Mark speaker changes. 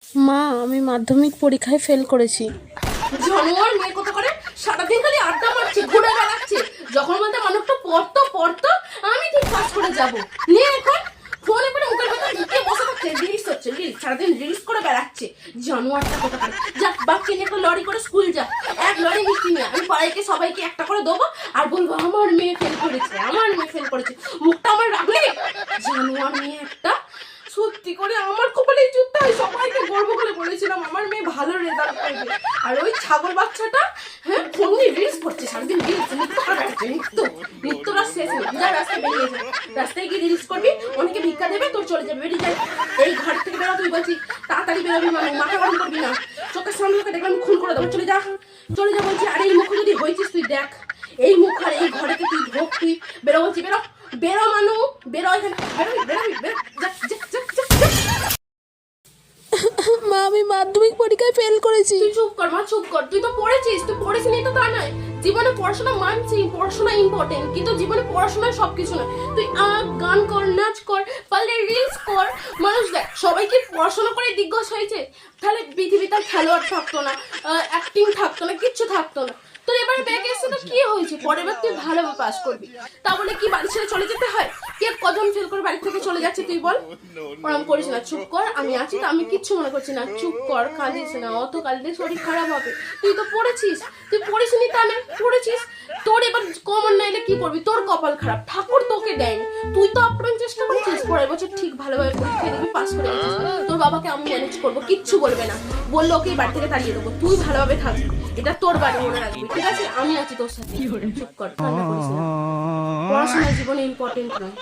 Speaker 1: মা, আমি মাধ্যমিক পরীক্ষায় ফেল করেছি।
Speaker 2: জানোয়ার মেয়ে কত করে সারাদিন খালি আড্ডা মারছে, ঘুরে বেড়াচ্ছে। যখন বলতে মানুষটা পড়তো আমি ঠিক পাস করে যাব। নিয়ে এখন ফোনে করে মুখের ভেতর ঢুকিয়ে বসে থাকছে, রিলস হচ্ছে, রিলস সারাদিন রিলস করে বেড়াচ্ছে। জানোয়ারটা কত করে। যা বাচ্চা নিয়ে একটা লরি করে স্কুল যা, এক লরি মিষ্টি নিয়ে আমি পাড়াইকে সবাইকে একটা করে দেবো আর বলবো আমার মেয়ে ফেল করেছে, আমার মেয়ে ফেল করেছে। মুখটা আমার রাখলে জানোয়ার মেয়ে একটা। সত্যি করে আমার কপালে জুটতে হয়, সবাইকে গর্ব করে বলেছিলাম আমার মেয়ে ভালো রেজাল্ট করবে। আর ওই ছাগল বাচ্চাটা হ্যাঁ ফোন নিয়ে রিলস করছে, সারাদিন রিলস নৃত্য করে বেড়াচ্ছে, নৃত্যটা শেষ নেই। যা রাস্তায় বেরিয়ে যায়, রাস্তায় গিয়ে রিলস করবি, অনেকে ভিক্ষা দেবে, তোর চলে যাবে, বেরিয়ে যায়। এই ঘর থেকে বেরো, তুই বলছি তাড়াতাড়ি বেরোবি, মানে মাথা গরম করবি না। চোখের সামনে থেকে দেখলাম খুন করে দেবো, চলে যা চলে যা বলছি। আর এই মুখ যদি হয়েছিস তুই দেখ, এই মুখ আর এই ঘরে তুই ঢোক, তুই বেরো বলছি, বেরো বেরো মানু, বেরো এখানে, বেরোবি বেরোবি বেরো, যা যা যা যা।
Speaker 1: মা, আমি মাধ্যমিক পরীক্ষায় ফেল করেছি।
Speaker 2: তুই চুপ কর মা, চুপ কর। তুই তো পড়েছিস, তুই পড়েছিস তো তা নয়। জীবনে পড়াশোনা মানছি, পড়াশোনা ইম্পর্টেন্ট, কিন্তু জীবনে পড়াশোনা সবকিছু নয়। তুই গান কর, নাচ কর, পারলে রিলস কর। মানুষ দেখ সবাই কি পড়াশোনা করে দিগ্গজ হয়েছে? তাহলে পৃথিবীতে খেলোয়াড় থাকতো না, অ্যাক্টিং থাকতো না, কিচ্ছু থাকতো না। তোর এবারে ব্যাক এসে তো কি হয়েছে? পরের বার তুই ভালোভাবে পাস করবি। তা বলে কি বাড়ি ছেড়ে চলে যেতে হয়? কে কজন ফেল করে বাড়ি থেকে চলে যাচ্ছে তুই বল? ওরম করিস না, চুপ কর। আমি আছি তো, আমি কিচ্ছু মনে করছি না। চুপ কর, কাঁদিস না, অত কাঁদলে শরীর খারাপ হবে। তুই তো পড়েছিস, তুই পড়িস নি তা না, পড়েছিস। তোর এবার কমন না এলে কি করবি? তোর কপাল খারাপ, ঠাকুর তোকে দেয়নি। তুই তো আপ্রাণ চেষ্টা করেছিস, পরের বছর ঠিক ভালোভাবে পরীক্ষা দিবি, পাস করে যাচ্ছিস। তোর বাবাকে আমি ম্যানেজ করবো, কিচ্ছু বলবে না। বললো ওকে বাড়ি থেকে তাড়িয়ে দেবো, তুই ভালোভাবে থাকবি। এটা তোর বাড়ি, মনে রাখবি, ঠিক আছে? আমি আছি তোর সাথে। চুপ কর, কান্না করিস না। পড়াশোনা জীবনে ইম্পর্টেন্ট নয়।